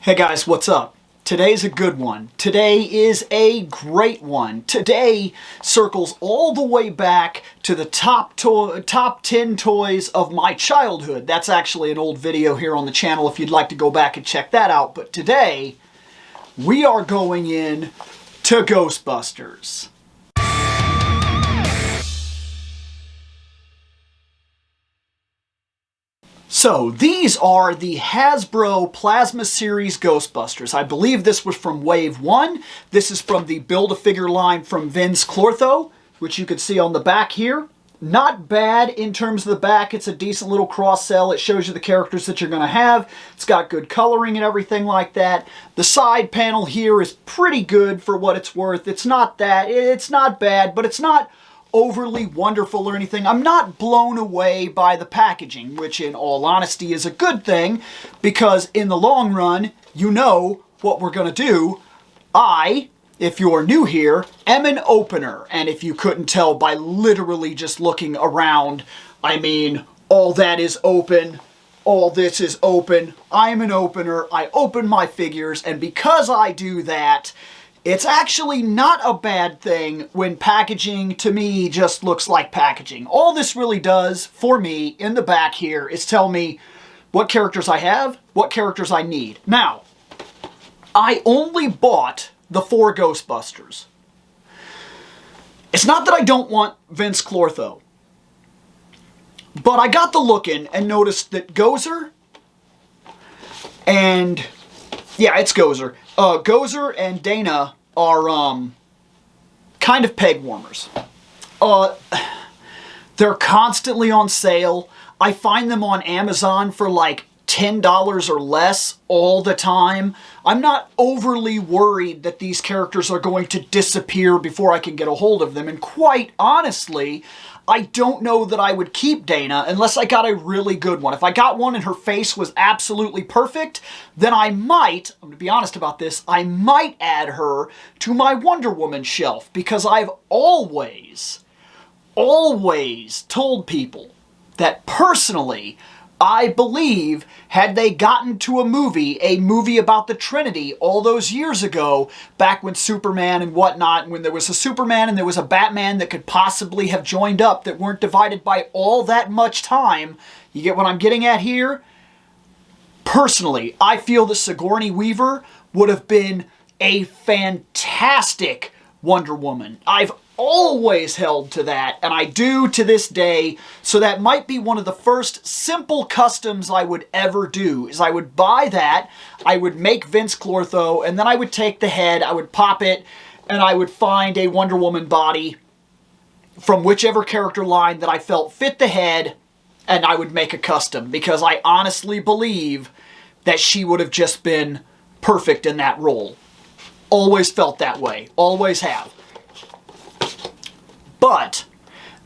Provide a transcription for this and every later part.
Hey guys, what's up? Today's a good one. Today is a great one. Today circles all the way back to the top 10 toys of my childhood. That's actually an old video here on the channel if you'd like to go back and check that out. But today, we are going in to Ghostbusters. So, these are the Hasbro Plasma Series Ghostbusters. I believe this was from Wave 1. This is from the Build-A-Figure line from Vince Clortho, which you can see on the back here. Not bad in terms of the back. It's a decent little cross-sell. It shows you the characters that you're going to have. It's got good coloring and everything like that. The side panel here is pretty good for what it's worth. It's not bad, but it's not overly wonderful or anything. I'm not blown away by the packaging, which in all honesty is a good thing, because in the long run, you know what we're going to do. If you're new here, am an opener. And if you couldn't tell by literally just looking around, I mean, all that is open, all this is open. I'm an opener. I open my figures, and because I do that, it's actually not a bad thing when packaging, to me, just looks like packaging. All this really does, for me, in the back here, is tell me what characters I have, what characters I need. Now, I only bought the 4 Ghostbusters. It's not that I don't want Vince Clortho, but I got the look in and noticed that Gozer and... yeah, it's Gozer. Gozer and Dana are kind of peg warmers. They're constantly on sale. I find them on Amazon for like $10 or less all the time. I'm not overly worried that these characters are going to disappear before I can get a hold of them. And quite honestly, I don't know that I would keep Dana unless I got a really good one. If I got one and her face was absolutely perfect, then I might, I'm going to be honest about this, I might add her to my Wonder Woman shelf, because I've always told people that personally, I believe, had they gotten to a movie about the Trinity all those years ago, back when Superman and whatnot, when there was a Superman and there was a Batman that could possibly have joined up that weren't divided by all that much time, you get what I'm getting at here? Personally, I feel that Sigourney Weaver would have been a fantastic Wonder Woman. I've always held to that, and I do to this day, so that might be one of the first simple customs I would ever do, is I would buy that, I would make Vince Clortho, and then I would take the head, I would pop it, and I would find a Wonder Woman body from whichever character line that I felt fit the head, and I would make a custom, because I honestly believe that she would have just been perfect in that role. Always felt that way. Always have. But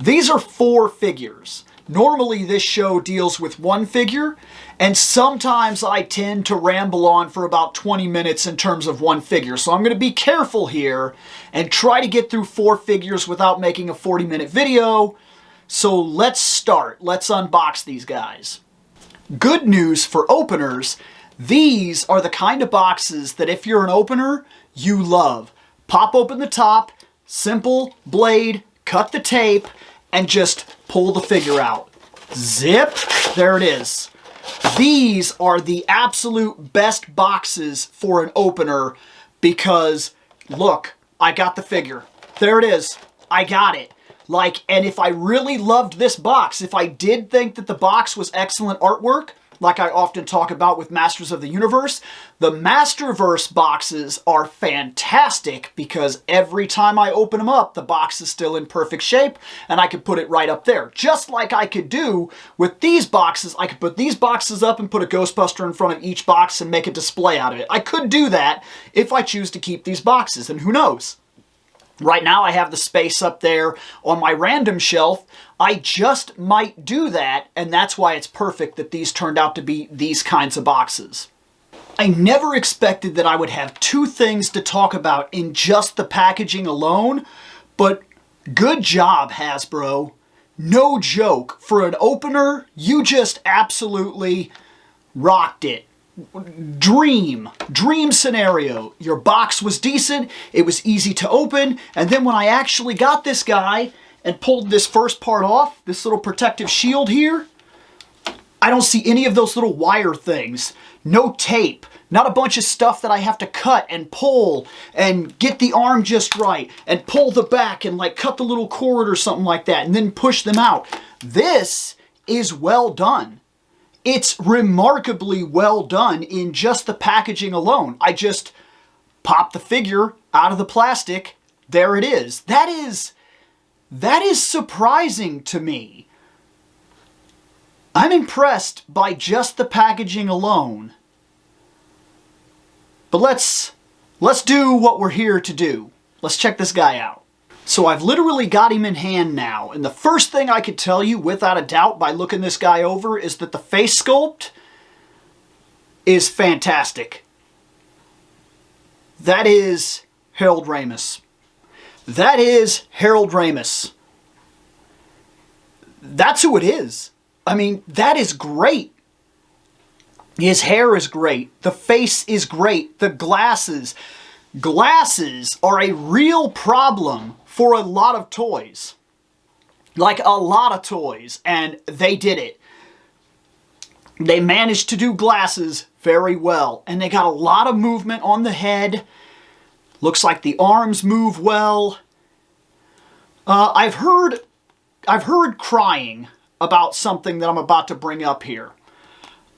these are 4 figures. Normally this show deals with 1 figure, and sometimes I tend to ramble on for about 20 minutes in terms of 1 figure. So I'm going to be careful here and try to get through 4 figures without making a 40-minute video. So let's start. Let's unbox these guys. Good news for openers, these are the kind of boxes that if you're an opener, you love. Pop open the top, simple blade, cut the tape, and just pull the figure out. Zip, there it is. These are the absolute best boxes for an opener because, look, I got the figure. There it is. I got it. And if I really loved this box, if I did think that the box was excellent artwork, like I often talk about with Masters of the Universe, the Masterverse boxes are fantastic because every time I open them up, the box is still in perfect shape and I could put it right up there. Just like I could do with these boxes. I could put these boxes up and put a Ghostbuster in front of each box and make a display out of it. I could do that if I choose to keep these boxes, and who knows? Right now I have the space up there on my random shelf. I just might do that, and that's why it's perfect that these turned out to be these kinds of boxes. I never expected that I would have 2 things to talk about in just the packaging alone, but good job, Hasbro. No joke. For an opener, you just absolutely rocked it. dream scenario. Your box was decent, it was easy to open, and then when I actually got this guy and pulled this first part off, this little protective shield here, I don't see any of those little wire things. No tape. Not a bunch of stuff that I have to cut and pull and get the arm just right and pull the back and like cut the little cord or something like that and then push them out. This is well done. It's remarkably well done in just the packaging alone. I just pop the figure out of the plastic. There it is. That is surprising to me. I'm impressed by just the packaging alone. But let's do what we're here to do. Let's check this guy out. So I've literally got him in hand now, and the first thing I could tell you without a doubt by looking this guy over is that the face sculpt is fantastic. That is Harold Ramis. That is Harold Ramis. That's who it is. I mean, that is great. His hair is great. The face is great. The glasses. Glasses are a real problem for a lot of toys. Like a lot of toys. And they did it. They managed to do glasses very well. And they got a lot of movement on the head. Looks like the arms move well. I've heard crying about something that I'm about to bring up here.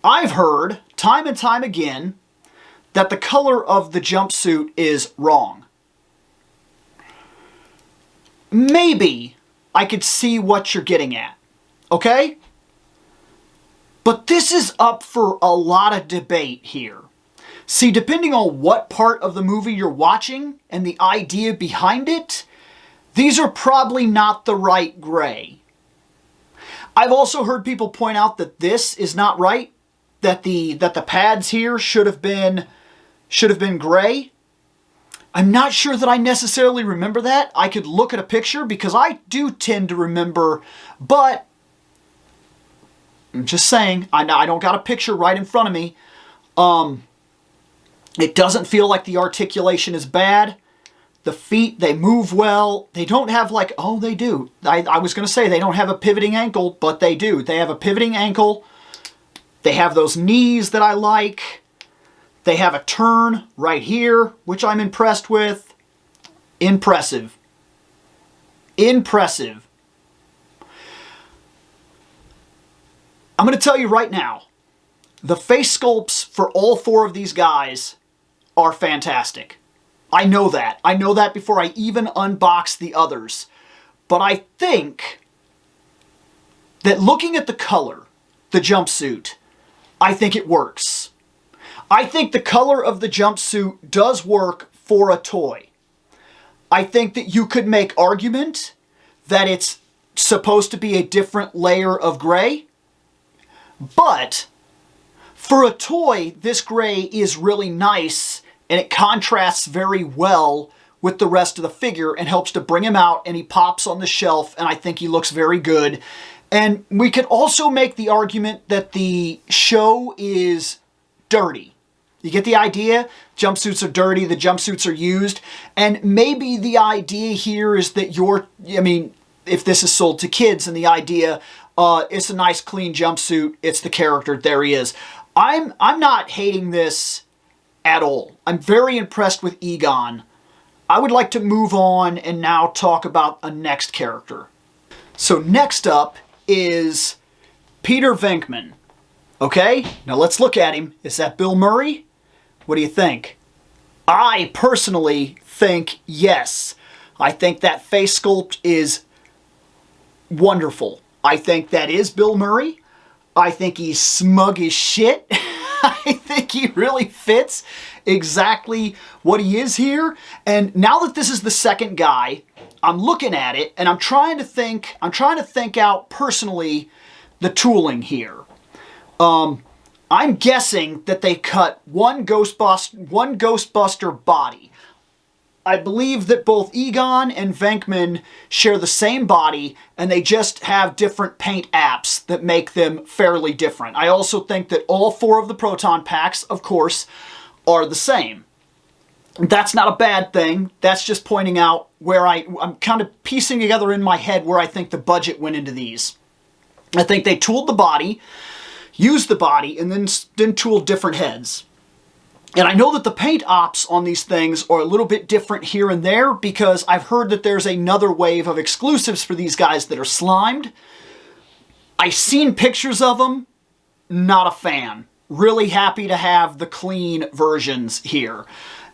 I've heard, time and time again, that the color of the jumpsuit is wrong. Maybe I could see what you're getting at, okay? But this is up for a lot of debate here. See, depending on what part of the movie you're watching and the idea behind it, these are probably not the right gray. I've also heard people point out that this is not right, that the pads here should have been gray. I'm not sure that I necessarily remember that. I could look at a picture because I do tend to remember, but I'm just saying, I don't got a picture right in front of me. It doesn't feel like the articulation is bad. The feet, they move well. They don't have like, oh, they do. I was going to say they don't have a pivoting ankle, but they do. They have a pivoting ankle. They have those knees that I like. They have a turn right here, which I'm impressed with. Impressive. Impressive. I'm going to tell you right now, the face sculpts for all four of these guys are fantastic. I know that. I know that before I even unbox the others. But I think that looking at the color, the jumpsuit, I think it works. I think the color of the jumpsuit does work for a toy. I think that you could make argument that it's supposed to be a different layer of gray. But for a toy, this gray is really nice. And it contrasts very well with the rest of the figure and helps to bring him out, and he pops on the shelf, and I think he looks very good. And we could also make the argument that the show is dirty. You get the idea? Jumpsuits are dirty, the jumpsuits are used, and maybe the idea here is that if this is sold to kids and the idea, it's a nice clean jumpsuit, it's the character, there he is. I'm not hating this at all. I'm very impressed with Egon. I would like to move on and now talk about a next character. So next up is Peter Venkman. Okay, now let's look at him. Is that Bill Murray? What do you think? I personally think yes. I think that face sculpt is wonderful. I think that is Bill Murray. I think he's smug as shit. I think he really fits exactly what he is here. And now that this is the second guy, I'm looking at it and I'm trying to think out personally the tooling here. I'm guessing that they cut one Ghostbuster body. I believe that both Egon and Venkman share the same body, and they just have different paint apps that make them fairly different. I also think that all 4 of the proton packs, of course, are the same. That's not a bad thing. That's just pointing out where I'm kind of piecing together in my head where I think the budget went into these. I think they tooled the body, used the body, and then tooled different heads. And I know that the paint ops on these things are a little bit different here and there because I've heard that there's another wave of exclusives for these guys that are slimed. I've seen pictures of them, not a fan. Really happy to have the clean versions here.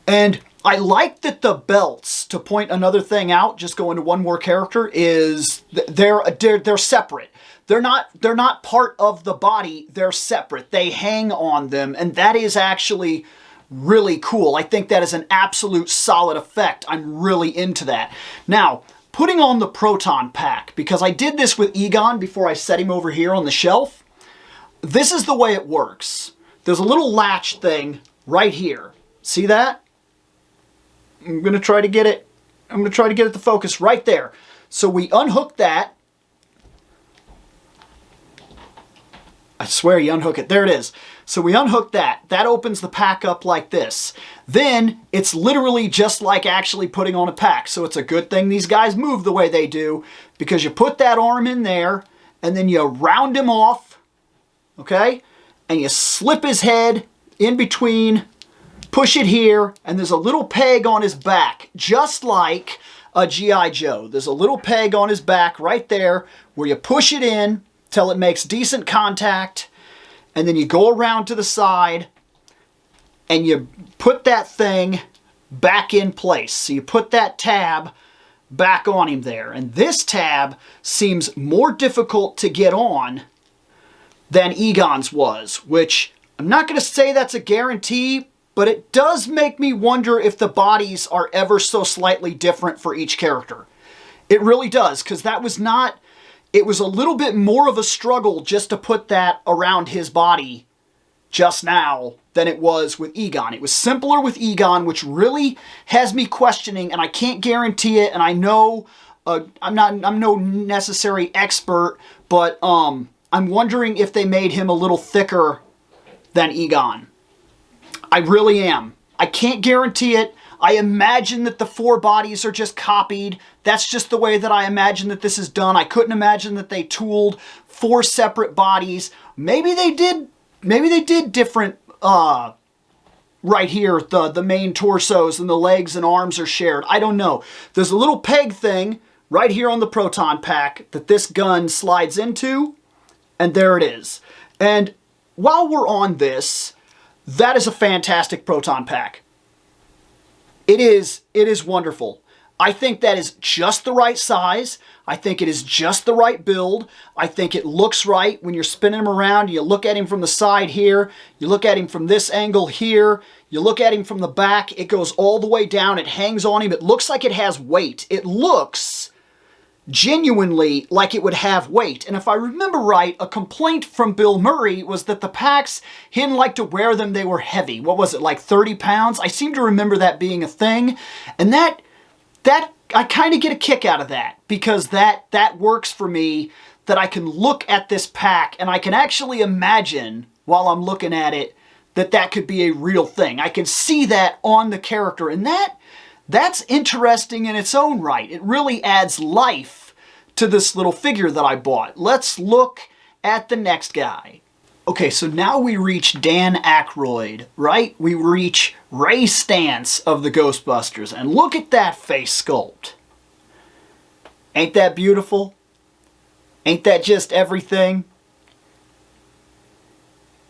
And I like that the belts, to point another thing out, just go into one more character, is they're separate. They're not part of the body, they're separate. They hang on them, and that is actually really cool. I think that is an absolute solid effect. I'm really into that. Now, putting on the proton pack, because I did this with Egon before I set him over here on the shelf. This is the way it works. There's a little latch thing right here. See that? I'm going to try to get it. I'm going to try to get it to focus right there. So we unhook that. I swear you unhook it. There it is. So we unhook that. That opens the pack up like this. Then it's literally just like actually putting on a pack. So it's a good thing these guys move the way they do, because you put that arm in there and then you round him off, okay? And you slip his head in between, push it here, and there's a little peg on his back, just like a G.I. Joe. There's a little peg on his back right there where you push it in till it makes decent contact, and then you go around to the side and you put that thing back in place. So you put that tab back on him there. And this tab seems more difficult to get on than Egon's was, which I'm not going to say that's a guarantee, but it does make me wonder if the bodies are ever so slightly different for each character. It really does, because that was not... It was a little bit more of a struggle just to put that around his body just now than it was with Egon. It was simpler with Egon, which really has me questioning, and I can't guarantee it, and I know I'm no necessary expert, but I'm wondering if they made him a little thicker than Egon. I really am. I can't guarantee it. I imagine that the 4 bodies are just copied. That's just the way that I imagine that this is done. I couldn't imagine that they tooled 4 separate bodies. Maybe they did different, right here, the main torsos and the legs and arms are shared. I don't know. There's a little peg thing right here on the proton pack that this gun slides into, and there it is. And while we're on this, that is a fantastic proton pack. It is wonderful. I think that is just the right size. I think it is just the right build. I think it looks right when you're spinning him around. You look at him from the side here. You look at him from this angle here. You look at him from the back. It goes all the way down. It hangs on him. It looks like it has weight. It looks genuinely like it would have weight. And if I remember right, a complaint from Bill Murray was that the packs, he didn't like to wear them. They were heavy. What was it, like 30 pounds? I seem to remember that being a thing. And that I kind of get a kick out of that, because that works for me, that I can look at this pack and I can actually imagine while I'm looking at it that could be a real thing. I can see that on the character, and that's interesting in its own right. It really adds life to this little figure that I bought. Let's look at the next guy. Okay, so now we reach Dan Aykroyd, right? We reach Ray Stantz of the Ghostbusters, and look at that face sculpt. Ain't that beautiful? Ain't that just everything?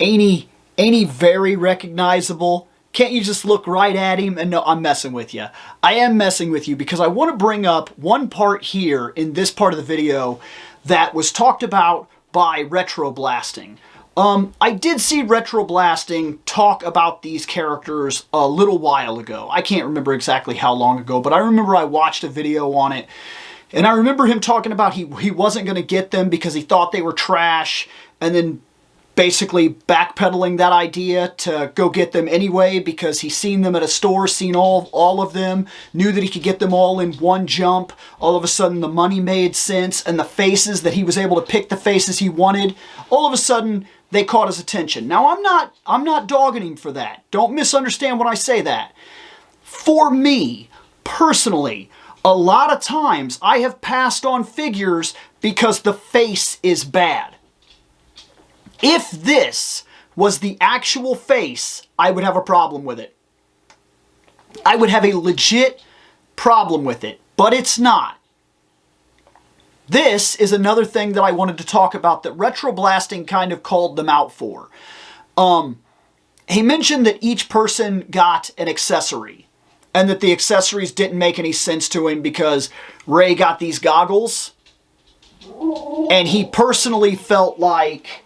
Ain't he very recognizable? Can't you just look right at him and know? I'm messing with you. I am messing with you because I want to bring up one part here in this part of the video that was talked about by Retro Blasting. I did see Retro Blasting talk about these characters a little while ago. I can't remember exactly how long ago, but I remember I watched a video on it, and I remember him talking about he wasn't going to get them because he thought they were trash, and then basically backpedaling that idea to go get them anyway because he's seen them at a store, seen all of them, knew that he could get them all in one jump. All of a sudden the money made sense, and the faces, that he was able to pick the faces he wanted, all of a sudden they caught his attention. Now I'm not dogging him for that. Don't misunderstand when I say that. For me, personally, a lot of times I have passed on figures because the face is bad. If this was the actual face, I would have a problem with it. I would have a legit problem with it, but it's not. This is another thing that I wanted to talk about that Retro Blasting kind of called them out for. He mentioned that each person got an accessory, and that the accessories didn't make any sense to him because Ray got these goggles, and he personally felt like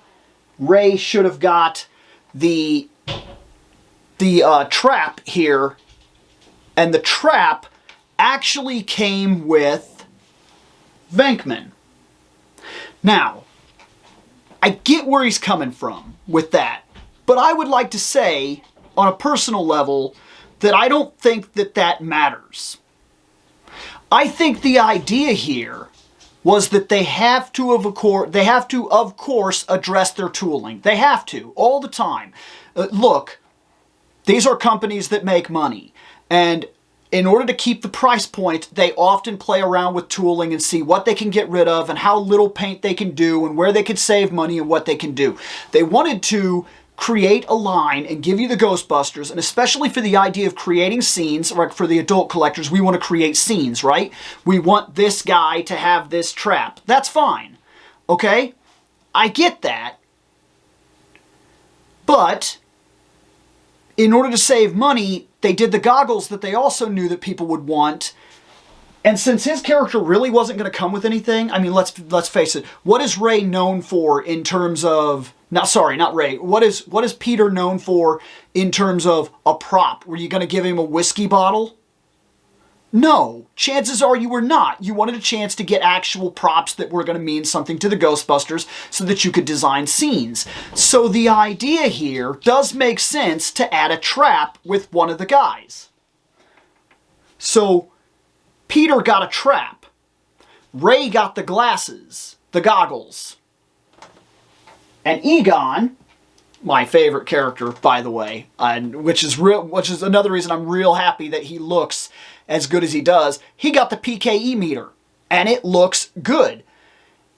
Ray should have got the trap here, and the trap actually came with Venkman. Now, I get where he's coming from with that, but I would like to say, on a personal level, that I don't think that that matters. I think the idea here was that they have to, of course, address their tooling. They have to, all the time. Look, these are companies that make money, and in order to keep the price point, they often play around with tooling and see what they can get rid of and how little paint they can do and where they can save money and what they can do. They wanted to create a line and give you the Ghostbusters, and especially for the idea of creating scenes, or for the adult collectors, we want to create scenes, right? We want this guy to have this trap. That's fine, okay? I get that. But in order to save money, they did the goggles that they also knew that people would want. And since his character really wasn't going to come with anything, I mean, let's face it. What is Ray known for in terms of... not Ray. What is Peter known for in terms of a prop? Were you going to give him a whiskey bottle? No. Chances are you were not. You wanted a chance to get actual props that were going to mean something to the Ghostbusters so that you could design scenes. So the idea here does make sense to add a trap with one of the guys. So Peter got a trap. Ray got the glasses, the goggles. And Egon, my favorite character, by the way, which is another reason I'm real happy that he looks as good as he does, he got the PKE meter, and it looks good.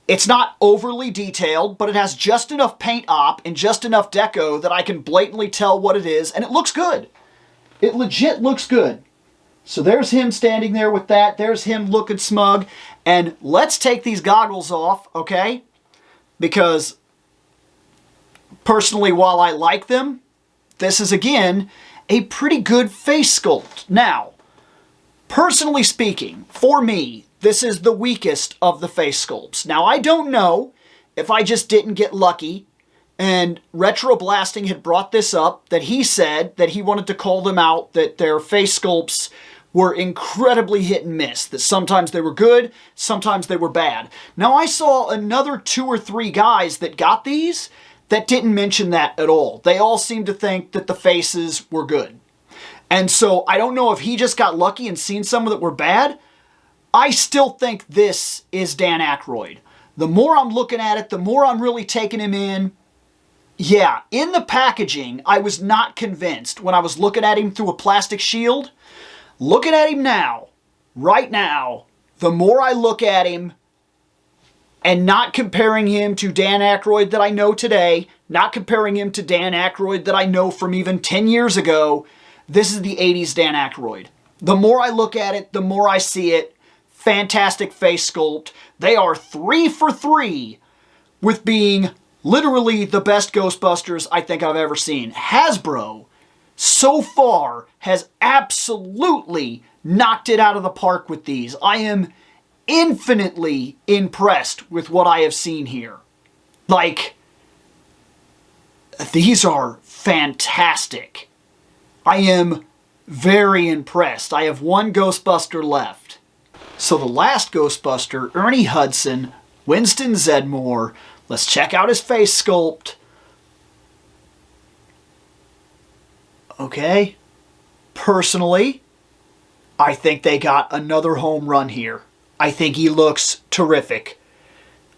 It's not overly detailed, but it has just enough paint op and just enough deco that I can blatantly tell what it is, and it looks good. It legit looks good. So there's him standing there with that. There's him looking smug. And let's take these goggles off, okay? Because personally, while I like them, this is, again, a pretty good face sculpt. Now, personally speaking, for me, this is the weakest of the face sculpts. Now, I don't know if I just didn't get lucky and Retro Blasting had brought this up, that he said that he wanted to call them out, that their face sculpts were incredibly hit and miss, that sometimes they were good, sometimes they were bad. Now, I saw another 2 or 3 guys that got these that didn't mention that at all. They all seemed to think that the faces were good. And so I don't know if he just got lucky and seen some that were bad. I still think this is Dan Aykroyd. The more I'm looking at it, the more I'm really taking him in. Yeah, in the packaging, I was not convinced when I was looking at him through a plastic shield. Looking at him now, right now, the more I look at him, and not comparing him to Dan Aykroyd that I know today, not comparing him to Dan Aykroyd that I know from even 10 years ago, this is the 80s Dan Aykroyd. The more I look at it, the more I see it. Fantastic face sculpt. They are 3 for 3 with being literally the best Ghostbusters I think I've ever seen. Hasbro, so far, has absolutely knocked it out of the park with these. I am infinitely impressed with what I have seen here. Like, these are fantastic. I am very impressed. I have one Ghostbuster left. So the last Ghostbuster, Ernie Hudson, Winston Zedmore. Let's check out his face sculpt. Okay? Personally, I think they got another home run here. I think he looks terrific.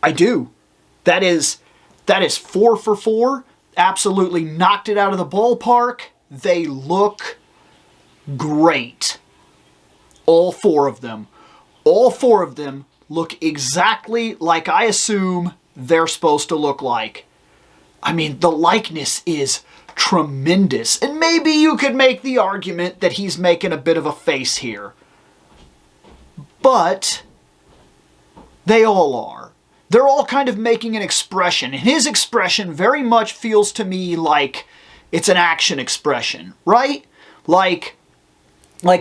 I do. That is 4 for 4. Absolutely knocked it out of the ballpark. They look great. All 4 of them. All 4 of them look exactly like I assume they're supposed to look like. I mean, the likeness is tremendous. And maybe you could make the argument that he's making a bit of a face here. But they all are. They're all kind of making an expression. And his expression very much feels to me like it's an action expression, right? Like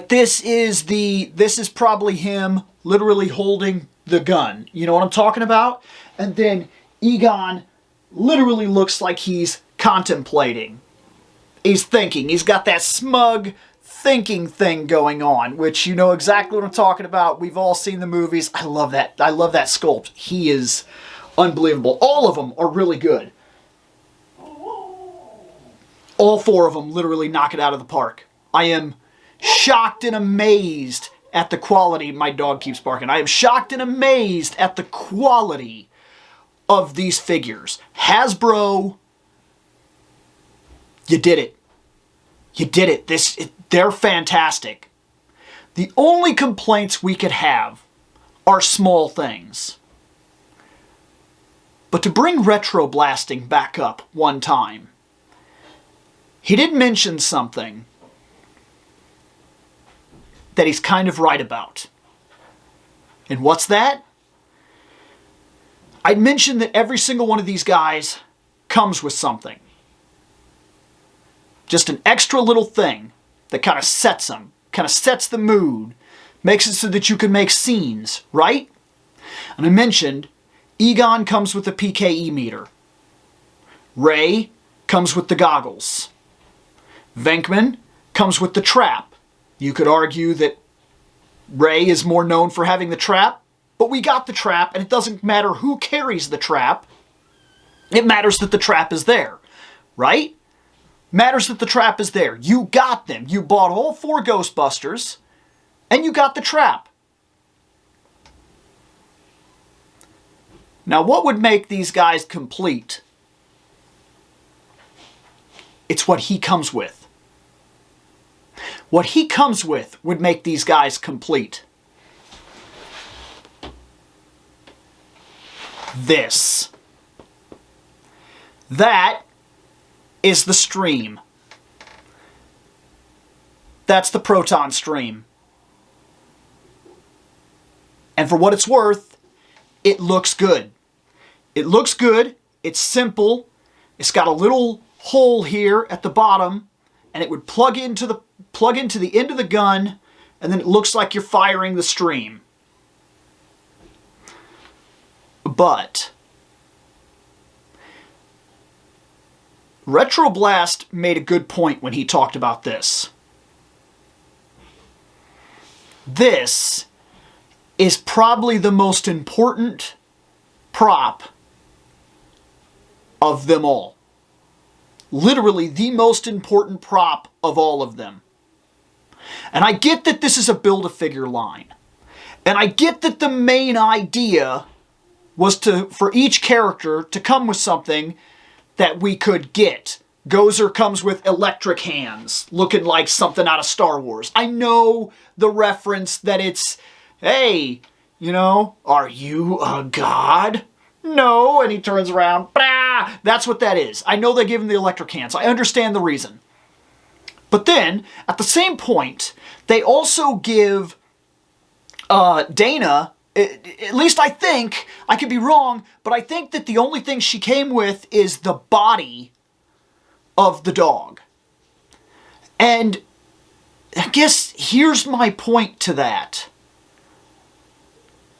this is probably him literally holding the gun. You know what I'm talking about? And then Egon literally looks like he's contemplating. He's thinking. He's got that smug thinking thing going on, which you know exactly what I'm talking about. We've all seen the movies. I love that. I love that sculpt. He is unbelievable. All of them are really good. All 4 of them literally knock it out of the park. I am shocked and amazed at the quality. My dog keeps barking. I am shocked and amazed at the quality of these figures. Hasbro, you did it. You did it. They're fantastic. The only complaints we could have are small things. But to bring retro blasting back up one time, he did mention something that he's kind of right about. And what's that? I'd mentioned that every single one of these guys comes with something. Just an extra little thing that kind of sets them, kind of sets the mood, makes it so that you can make scenes, right? And I mentioned Egon comes with the PKE meter. Ray comes with the goggles. Venkman comes with the trap. You could argue that Ray is more known for having the trap, but we got the trap, and it doesn't matter who carries the trap. It matters that the trap is there, right? Matters that the trap is there. You got them. You bought all 4 Ghostbusters, and you got the trap. Now, what would make these guys complete? It's what he comes with. What he comes with would make these guys complete. This. That is the stream. That's the proton stream. And for what it's worth, it looks good. It looks good. It's simple. It's got a little hole here at the bottom, and it would plug into the end of the gun, and then it looks like you're firing the stream. But Retroblast made a good point when he talked about this. This is probably the most important prop of them all. Literally the most important prop of all of them. And I get that this is a Build-A-Figure line. And I get that the main idea was for each character to come with something that we could get. Gozer comes with electric hands, looking like something out of Star Wars. I know the reference that it's, hey, you know, are you a god? No, and he turns around, bah! That's what that is. I know they give him the electric hands. I understand the reason. But then, at the same point, they also give Dana, at least I think, I could be wrong, but I think that the only thing she came with is the body of the dog. And I guess here's my point to that.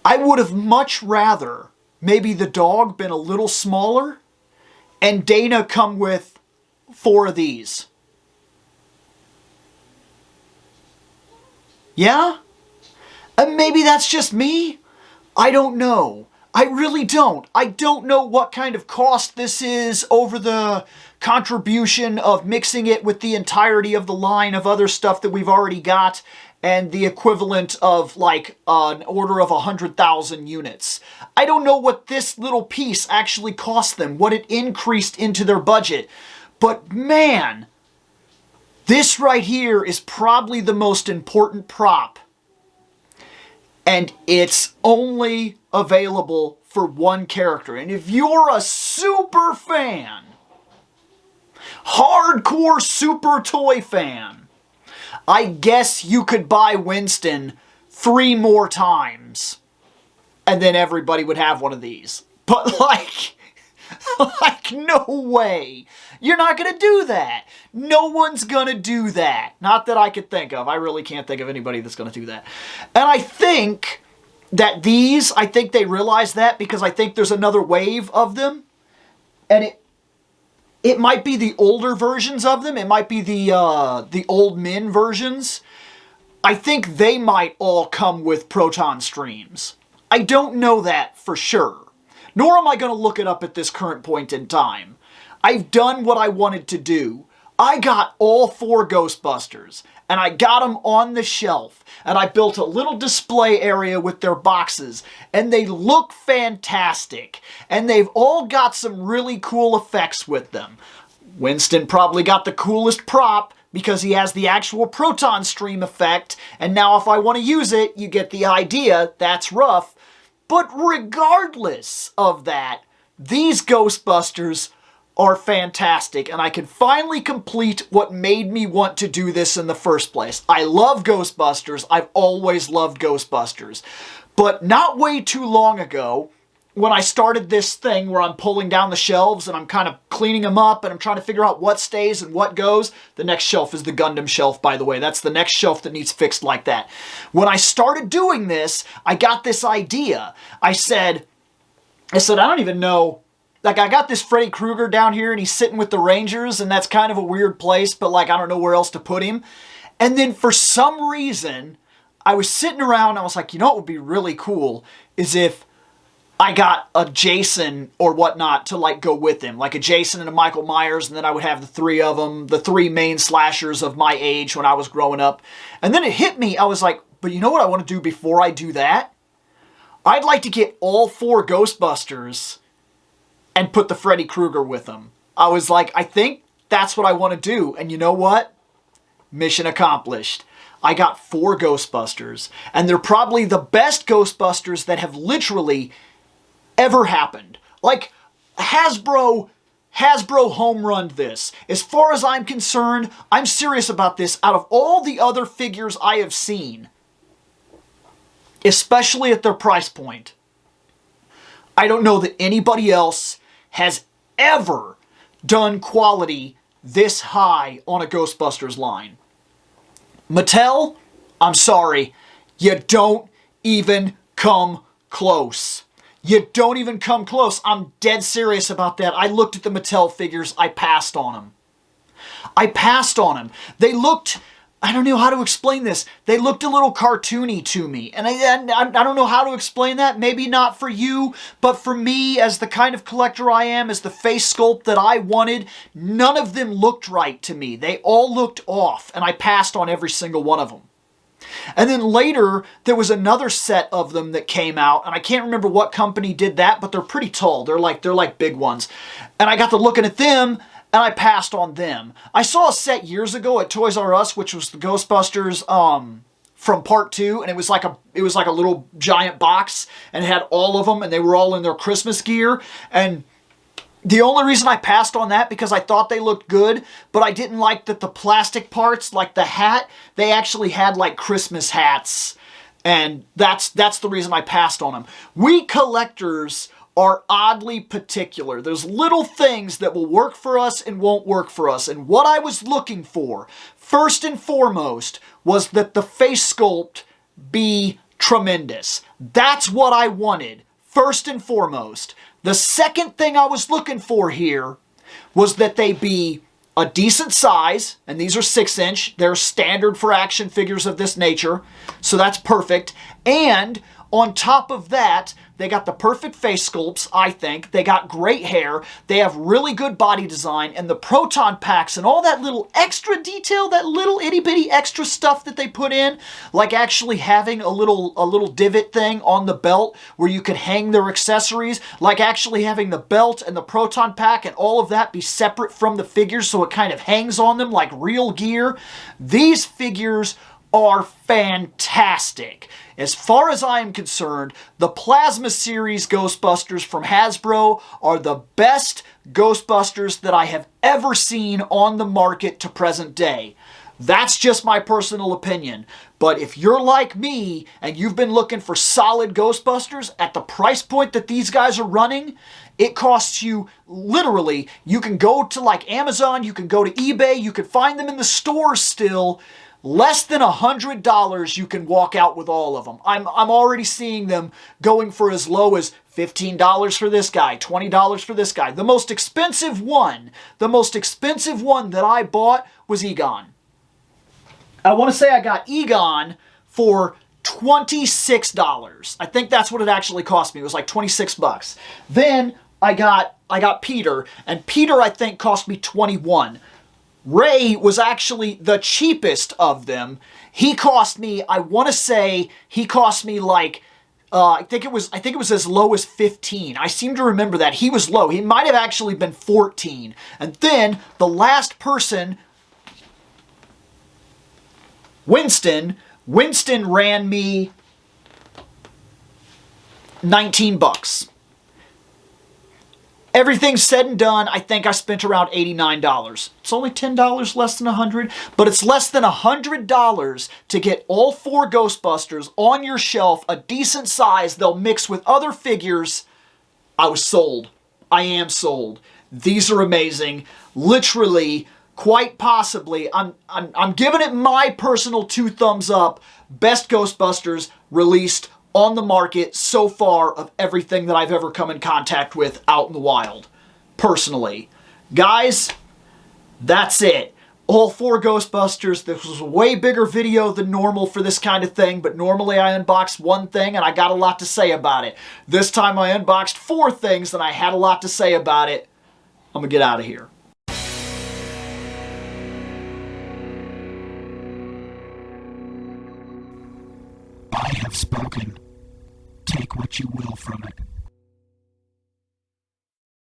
I would have much rather maybe the dog been a little smaller and Dana come with 4 of these. Yeah? And maybe that's just me. I don't know. I really don't. I don't know what kind of cost this is over the contribution of mixing it with the entirety of the line of other stuff that we've already got, and the equivalent of like an order of 100,000 units. I don't know what this little piece actually cost them, what it increased into their budget. But man, this right here is probably the most important prop. And it's only available for one character. And if you're a super fan, hardcore super toy fan, I guess you could buy Winston 3 more times. And then everybody would have one of these. But like no way. You're not going to do that. No one's going to do that. Not that I could think of. I really can't think of anybody that's going to do that. And I think that I think they realize that because I think there's another wave of them. And it might be the older versions of them. It might be the old men versions. I think they might all come with proton streams. I don't know that for sure. Nor am I going to look it up at this current point in time. I've done what I wanted to do. I got all 4 Ghostbusters, and I got them on the shelf, and I built a little display area with their boxes, and they look fantastic, and they've all got some really cool effects with them. Winston probably got the coolest prop because he has the actual proton stream effect, and now if I want to use it, you get the idea. That's rough. But regardless of that, these Ghostbusters are fantastic, and I can finally complete what made me want to do this in the first place. I love Ghostbusters. I've always loved Ghostbusters. But not way too long ago, when I started this thing where I'm pulling down the shelves and I'm kind of cleaning them up and I'm trying to figure out what stays and what goes. The next shelf is the Gundam shelf, by the way. That's the next shelf that needs fixed like that. When I started doing this, I got this idea. I said, I don't even know. Like, I got this Freddy Krueger down here and he's sitting with the Rangers and that's kind of a weird place, but like, I don't know where else to put him. And then for some reason, I was sitting around and I was like, you know what would be really cool is if I got a Jason or whatnot to like go with him, like a Jason and a Michael Myers, and then I would have the 3 of them, the 3 main slashers of my age when I was growing up. And then it hit me, I was like, but you know what I want to do before I do that? I'd like to get all 4 Ghostbusters and put the Freddy Krueger with them. I was like, I think that's what I want to do. And you know what? Mission accomplished. I got 4 Ghostbusters, and they're probably the best Ghostbusters that have literally ever happened. Like, Hasbro home run this. As far as I'm concerned, I'm serious about this. Out of all the other figures I have seen, especially at their price point, I don't know that anybody else has ever done quality this high on a Ghostbusters line. Mattel, I'm sorry, you don't even come close. You don't even come close. I'm dead serious about that. I looked at the Mattel figures. I passed on them. They looked, I don't know how to explain this. They looked a little cartoony to me. And I don't know how to explain that. Maybe not for you, but for me, as the kind of collector I am, as the face sculpt that I wanted, none of them looked right to me. They all looked off, and I passed on every single one of them. And then later, there was another set of them that came out, and I can't remember what company did that, but they're pretty tall. They're like big ones. And I got to looking at them, and I passed on them. I saw a set years ago at Toys R Us, which was the Ghostbusters from Part 2, and it was like a little giant box, and it had all of them, and they were all in their Christmas gear. And the only reason I passed on that because I thought they looked good, but I didn't like that the plastic parts, like the hat, they actually had like Christmas hats. And that's the reason I passed on them. We collectors are oddly particular. There's little things that will work for us and won't work for us. And what I was looking for, first and foremost, was that the face sculpt be tremendous. That's what I wanted, first and foremost. The second thing I was looking for here was that they be a decent size, and these are 6-inch. They're standard for action figures of this nature, so that's perfect. And On top of that, they got the perfect face sculpts, I think. They got great hair. They have really good body design, and the proton packs and all that little extra detail, that little itty bitty extra stuff that they put in, like actually having a little divot thing on the belt where you could hang their accessories, like actually having the belt and the proton pack and all of that be separate from the figures so it kind of hangs on them like real gear. These figures are fantastic. As far as I am concerned, the Plasma Series Ghostbusters from Hasbro are the best Ghostbusters that I have ever seen on the market to present day. That's just my personal opinion. But if you're like me and you've been looking for solid Ghostbusters at the price point that these guys are running, it costs you literally, you can go to like Amazon, you can go to eBay, you can find them in the stores still. Less than $100 you can walk out with all of them. I'm already seeing them going for as low as $15 for this guy, $20 for this guy. The most expensive one that I bought was Egon. I want to say I got Egon for $26. I think that's what it actually cost me. It was like 26 bucks. Then I got Peter, and Peter I think cost me 21. Ray was actually the cheapest of them. He cost me, I want to say, he cost me like, I think it was as low as 15. I seem to remember that. He was low. He might have actually been 14. And then the last person, Winston ran me 19 bucks. Everything said and done, I think I spent around $89. It's only $10 less than $100, but it's less than $100 to get all 4 Ghostbusters on your shelf, a decent size. They'll mix with other figures. I was sold. I am sold. These are amazing. Literally, quite possibly, I'm giving it my personal 2 thumbs up. Best Ghostbusters released on the market so far of everything that I've ever come in contact with out in the wild, personally. Guys, that's it. All 4 Ghostbusters. This was a way bigger video than normal for this kind of thing, but normally I unbox one thing and I got a lot to say about it. This time I unboxed 4 things and I had a lot to say about it. I'm gonna get out of here. I have spoken. Take what you will from it.